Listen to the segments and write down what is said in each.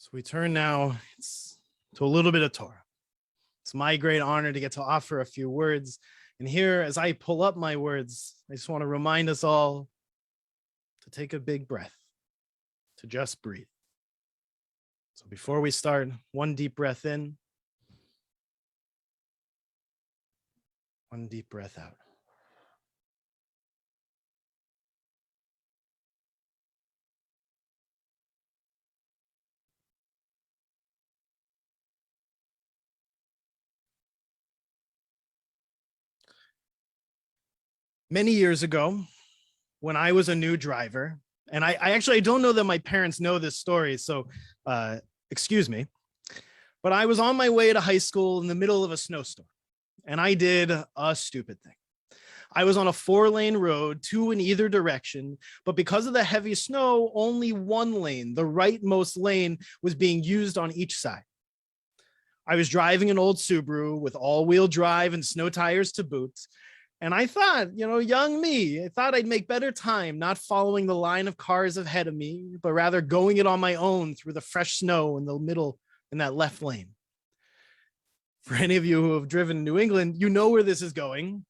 So we turn now to a little bit of Torah. It's my great honor to get to offer a few words. And here, as I pull up my words, I just want to remind us all to take a big breath, to just breathe. So before we start, one deep breath in, one deep breath out. Many years ago, when I was a new driver, and I don't know that my parents know this story, so excuse me, but I was on my way to high school in the middle of a snowstorm, and I did a stupid thing. I was on a 4-lane road, 2 in either direction, but because of the heavy snow, only one lane, the rightmost lane, was being used on each side. I was driving an old Subaru with all-wheel drive and snow tires to boot. And I thought, young me, I thought I'd make better time not following the line of cars ahead of me, but rather going it on my own through the fresh snow in the middle in that left lane. For any of you who have driven in New England, you know where this is going.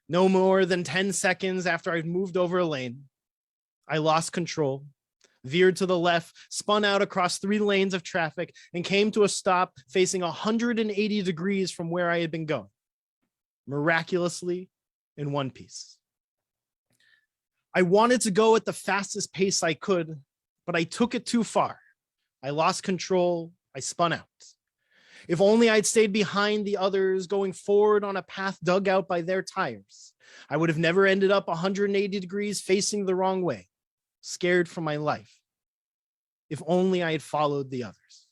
No more than 10 seconds after I'd moved over a lane, I lost control, veered to the left, spun out across 3 lanes of traffic, and came to a stop facing 180 degrees from where I had been going. Miraculously, in one piece. I wanted to go at the fastest pace I could, but I took it too far. I lost control. I spun out. If only I'd stayed behind the others, going forward on a path dug out by their tires, I would have never ended up 180 degrees facing the wrong way, scared for my life. If only I had followed the others.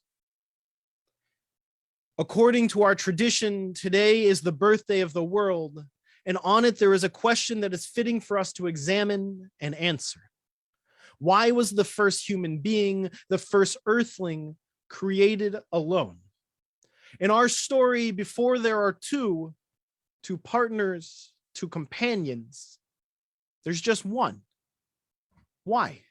According to our tradition, today is the birthday of the world, and on it there is a question that is fitting for us to examine and answer. Why was the first human being, the first earthling, created alone? In our story, before there are two partners, 2 companions, there's just one. Why?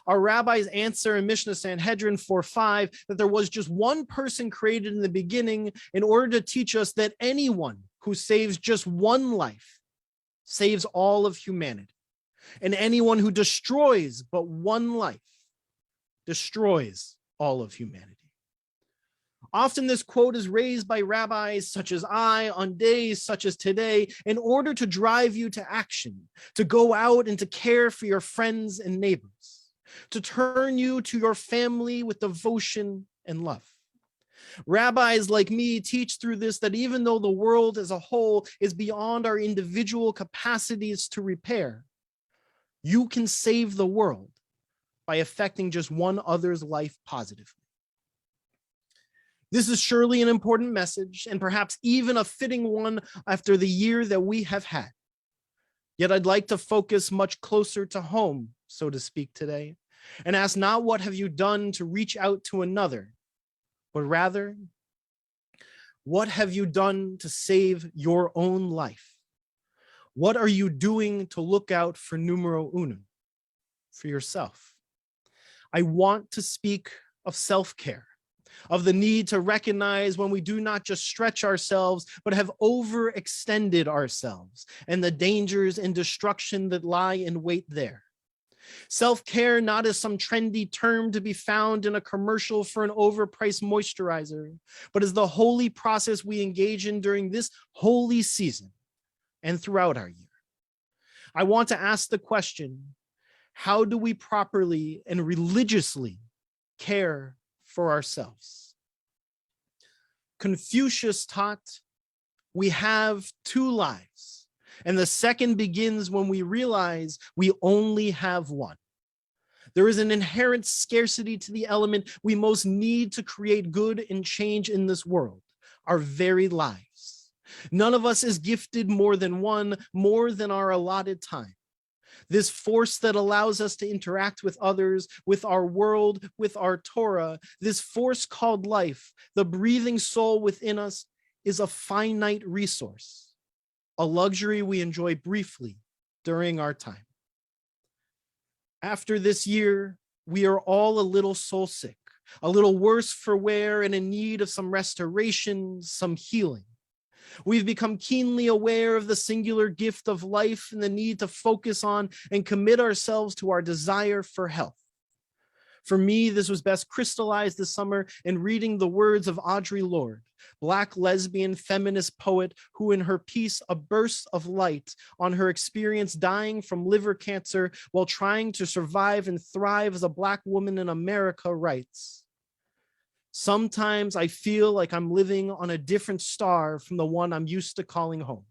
Our rabbis answer in Mishnah Sanhedrin 4:5 that there was just one person created in the beginning in order to teach us that anyone who saves just one life saves all of humanity. And anyone who destroys but one life destroys all of humanity. Often this quote is raised by rabbis such as I on days such as today in order to drive you to action, to go out and to care for your friends and neighbors, to turn you to your family with devotion and love. Rabbis like me teach through this that even though the world as a whole is beyond our individual capacities to repair, you can save the world by affecting just one other's life positively. This is surely an important message and perhaps even a fitting one after the year that we have had. Yet I'd like to focus much closer to home, so to speak, today, and ask not what have you done to reach out to another, but rather, what have you done to save your own life? What are you doing to look out for numero uno, for yourself? I want to speak of self-care, of the need to recognize when we do not just stretch ourselves, but have overextended ourselves and the dangers and destruction that lie in wait there. Self-care not as some trendy term to be found in a commercial for an overpriced moisturizer, but as the holy process we engage in during this holy season and throughout our year. I want to ask the question, how do we properly and religiously care for ourselves? Confucius taught, we have 2 lives. And the second begins when we realize we only have one. There is an inherent scarcity to the element we most need to create good and change in this world, our very lives. None of us is gifted more than one, more than our allotted time. This force that allows us to interact with others, with our world, with our Torah, this force called life, the breathing soul within us, is a finite resource. A luxury we enjoy briefly during our time. After this year, we are all a little soul sick a little worse for wear and in need of some restoration, some healing. We've become keenly aware of the singular gift of life and the need to focus on and commit ourselves to our desire for health. For me, this was best crystallized this summer in reading the words of Audre Lorde, Black lesbian feminist poet who in her piece, A Burst of Light, on her experience dying from liver cancer while trying to survive and thrive as a Black woman in America, writes, "Sometimes I feel like I'm living on a different star from the one I'm used to calling home.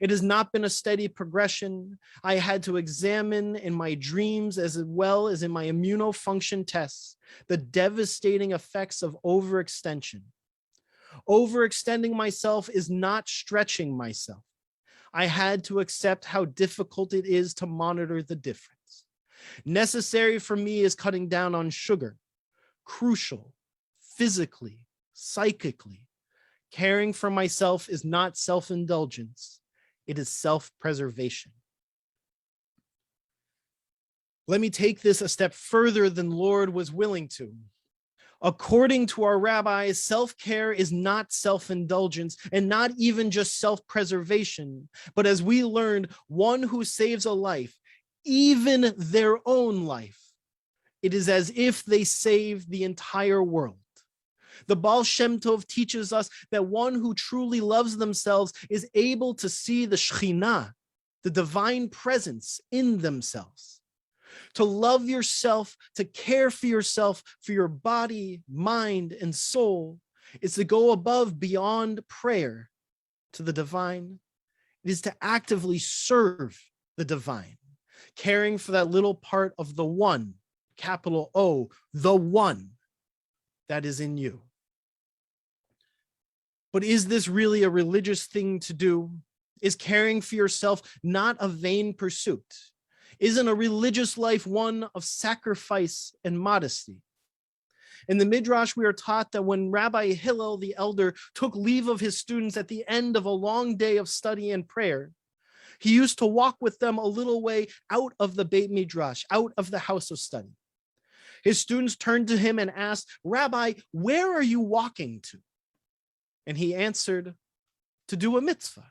It has not been a steady progression. I had to examine in my dreams as well as in my immunofunction tests the devastating effects of overextension. Overextending myself is not stretching myself. I had to accept how difficult it is to monitor the difference. Necessary for me is cutting down on sugar, crucial, physically, psychically. Caring for myself is not self-indulgence. It is self-preservation." Let me take this a step further than Lord was willing to. According to our rabbis, self-care is not self-indulgence and not even just self-preservation, but as we learned, one who saves a life, even their own life, it is as if they saved the entire world. The Baal Shem Tov teaches us that one who truly loves themselves is able to see the Shekhinah, the divine presence in themselves. To love yourself, to care for yourself, for your body, mind, and soul, is to go above beyond prayer to the divine. It is to actively serve the divine, caring for that little part of the one, capital O, the one that is in you. But is this really a religious thing to do? Is caring for yourself not a vain pursuit? Isn't a religious life one of sacrifice and modesty? In the Midrash, we are taught that when Rabbi Hillel the elder took leave of his students at the end of a long day of study and prayer, he used to walk with them a little way out of the Beit Midrash, out of the house of study. His students turned to him and asked, "Rabbi, where are you walking to?" And he answered, "To do a mitzvah."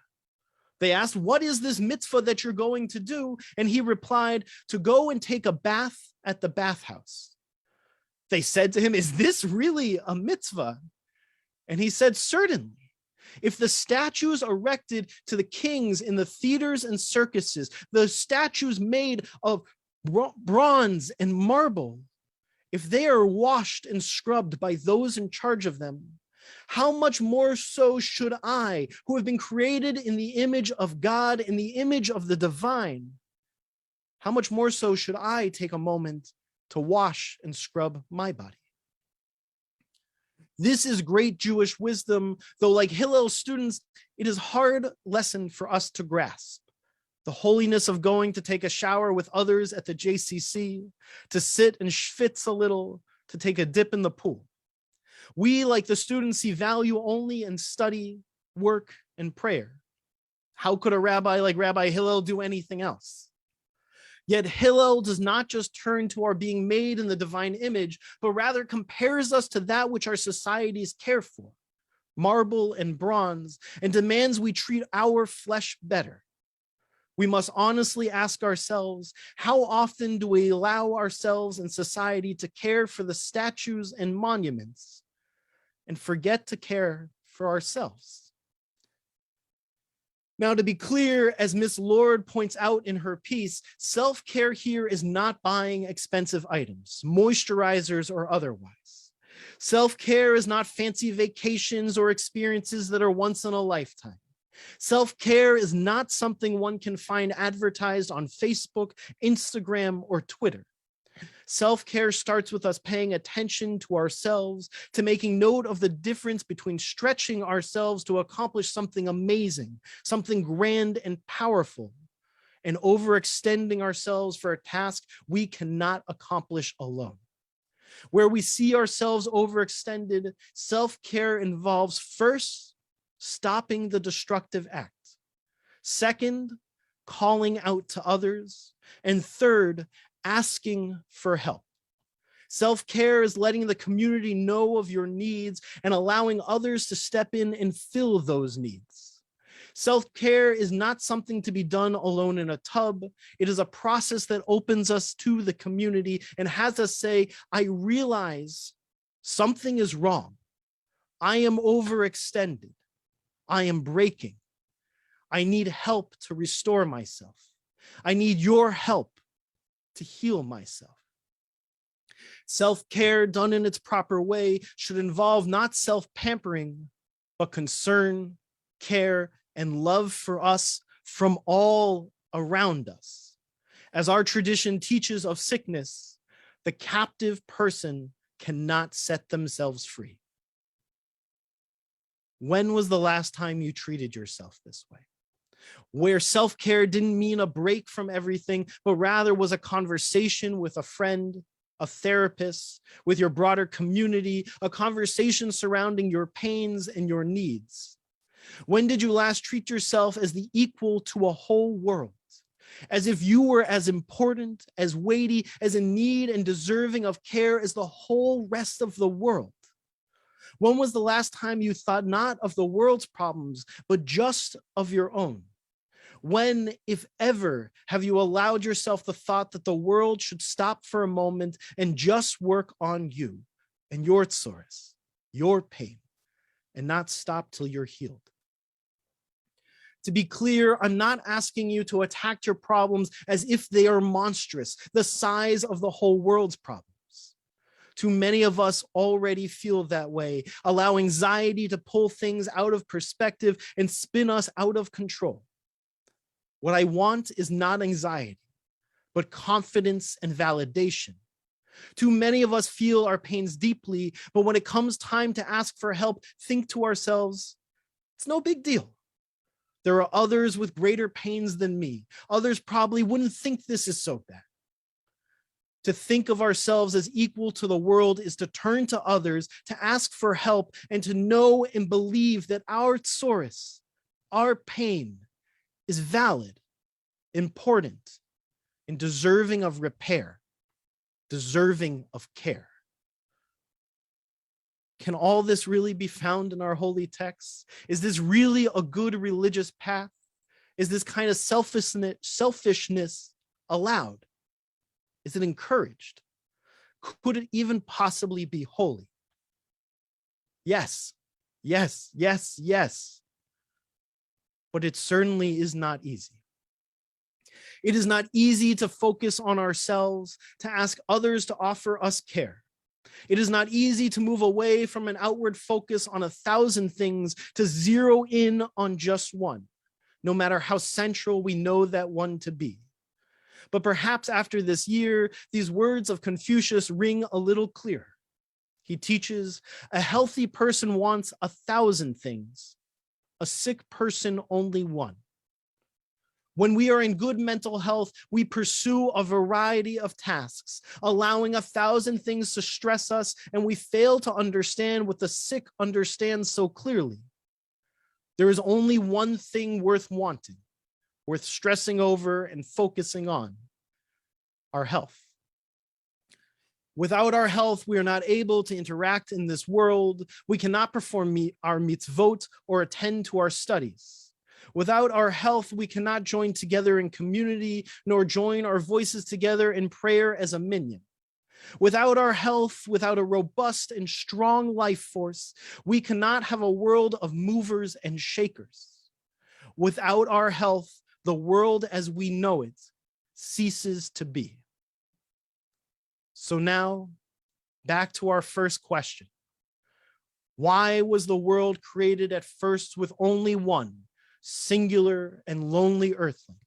They asked, "What is this mitzvah that you're going to do?" And he replied, "To go and take a bath at the bathhouse." They said to him, "Is this really a mitzvah?" And he said, "Certainly. If the statues erected to the kings in the theaters and circuses, the statues made of bronze and marble, if they are washed and scrubbed by those in charge of them, how much more so should I, who have been created in the image of God, in the image of the divine, how much more so should I take a moment to wash and scrub my body?" This is great Jewish wisdom, though like Hillel's students, it is a hard lesson for us to grasp. The holiness of going to take a shower with others at the JCC, to sit and schwitz a little, to take a dip in the pool. We, like the students, see value only in study, work, and prayer. How could a rabbi like Rabbi Hillel do anything else? Yet Hillel does not just turn to our being made in the divine image, but rather compares us to that which our societies care for, marble and bronze, and demands we treat our flesh better. We must honestly ask ourselves, how often do we allow ourselves and society to care for the statues and monuments and forget to care for ourselves? Now, to be clear, as Miss Lord points out in her piece, self-care here is not buying expensive items, moisturizers or otherwise. Self-care is not fancy vacations or experiences that are once in a lifetime. Self-care is not something one can find advertised on Facebook, Instagram, or Twitter. Self-care starts with us paying attention to ourselves, to making note of the difference between stretching ourselves to accomplish something amazing, something grand and powerful, and overextending ourselves for a task we cannot accomplish alone. Where we see ourselves overextended, self-care involves first, stopping the destructive act. Second, calling out to others. And third, asking for help. Self-care is letting the community know of your needs and allowing others to step in and fill those needs. Self-care is not something to be done alone in a tub. It is a process that opens us to the community and has us say, I realize something is wrong. I am overextended. I am breaking. I need help to restore myself. I need your help to heal myself. Self-care done in its proper way should involve not self-pampering, but concern, care, and love for us from all around us. As our tradition teaches of sickness, the captive person cannot set themselves free. When was the last time you treated yourself this way? Where self-care didn't mean a break from everything, but rather was a conversation with a friend, a therapist, with your broader community, a conversation surrounding your pains and your needs. When did you last treat yourself as the equal to a whole world? As if you were as important, as weighty, as in need and deserving of care as the whole rest of the world? When was the last time you thought not of the world's problems, but just of your own? When, if ever, have you allowed yourself the thought that the world should stop for a moment and just work on you and your tsuris, your pain, and not stop till you're healed? To be clear, I'm not asking you to attack your problems as if they are monstrous, the size of the whole world's problems. Too many of us already feel that way, allow anxiety to pull things out of perspective and spin us out of control. What I want is not anxiety, but confidence and validation. Too many of us feel our pains deeply, but when it comes time to ask for help, think to ourselves, it's no big deal. There are others with greater pains than me. Others probably wouldn't think this is so bad. To think of ourselves as equal to the world is to turn to others, to ask for help, and to know and believe that our tsuris, our pain, is valid, important, and deserving of repair, deserving of care. Can all this really be found in our holy texts? Is this really a good religious path? Is this kind of selfishness allowed? Is it encouraged? Could it even possibly be holy? Yes, yes, yes, yes. But it certainly is not easy. It is not easy to focus on ourselves, to ask others to offer us care. It is not easy to move away from an outward focus on 1,000 things to zero in on just one, no matter how central we know that one to be. But perhaps after this year, these words of Confucius ring a little clearer. He teaches, a healthy person wants 1,000 things, a sick person only one. When we are in good mental health, we pursue a variety of tasks, allowing 1,000 things to stress us, and we fail to understand what the sick understand so clearly. There is only one thing worth wanting, worth stressing over and focusing on: our health. Without our health, we are not able to interact in this world. We cannot perform our mitzvot or attend to our studies. Without our health, we cannot join together in community, nor join our voices together in prayer as a minyan. Without our health, without a robust and strong life force, we cannot have a world of movers and shakers. Without our health, the world as we know it ceases to be. So now, back to our first question. Why was the world created at first with only one singular and lonely earthling,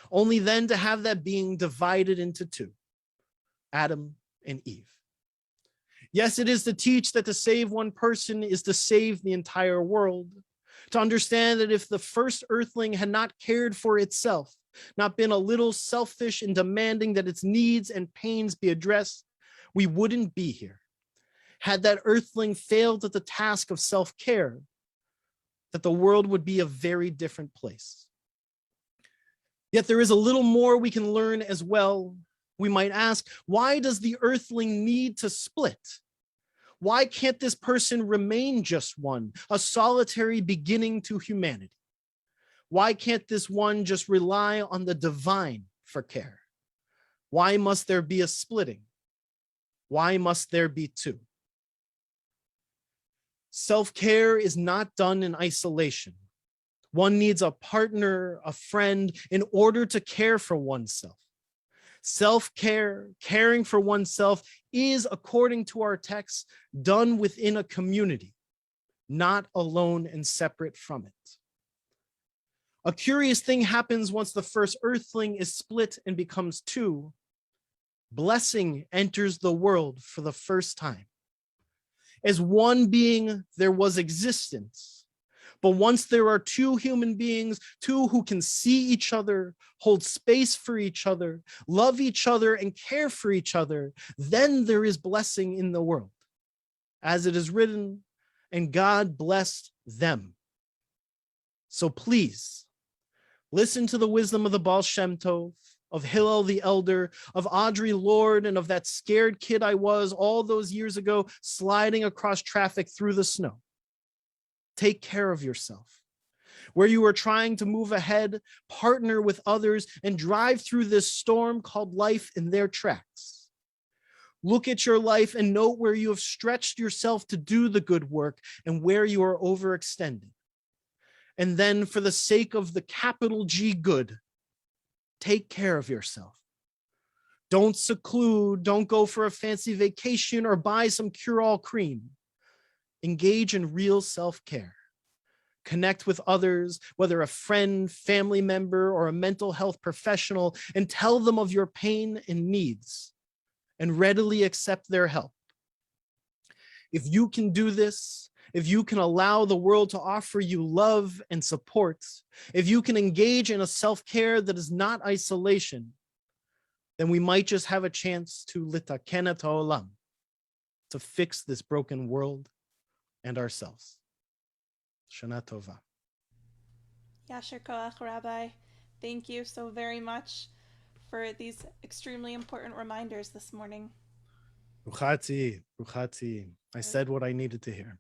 only then to have that being divided into two, Adam and Eve? Yes, it is to teach that to save one person is to save the entire world, to understand that if the first earthling had not cared for itself, not been a little selfish in demanding that its needs and pains be addressed, we wouldn't be here. Had that earthling failed at the task of self-care, that the world would be a very different place. Yet there is a little more we can learn as well. We might ask, why does the earthling need to split? Why can't this person remain just one, a solitary beginning to humanity? Why can't this one just rely on the divine for care? Why must there be a splitting? Why must there be two? Self-care is not done in isolation. One needs a partner, a friend, in order to care for oneself. Self-care, caring for oneself, is, according to our text, done within a community, not alone and separate from it. A curious thing happens once the first earthling is split and becomes two. Blessing enters the world for the first time. As one being, there was existence. But once there are two human beings, two who can see each other, hold space for each other, love each other, and care for each other, then there is blessing in the world. As it is written, and God blessed them. So please, listen to the wisdom of the Baal Shem Tov, of Hillel the Elder, of Audrey Lorde, and of that scared kid I was all those years ago sliding across traffic through the snow. Take care of yourself. Where you are trying to move ahead, partner with others, and drive through this storm called life in their tracks. Look at your life and note where you have stretched yourself to do the good work and where you are overextended. And then, for the sake of the capital G good, take care of yourself. Don't seclude, don't go for a fancy vacation or buy some cure-all cream. Engage in real self-care. Connect with others, whether a friend, family member, or a mental health professional, and tell them of your pain and needs, and readily accept their help. If you can do this, if you can allow the world to offer you love and support, if you can engage in a self-care that is not isolation, then we might just have a chance to Tikkun Olam, to fix this broken world and ourselves. Shana Tova. Yasher Koach, Rabbi. Thank you so very much for these extremely important reminders this morning. Ruchati. I said what I needed to hear.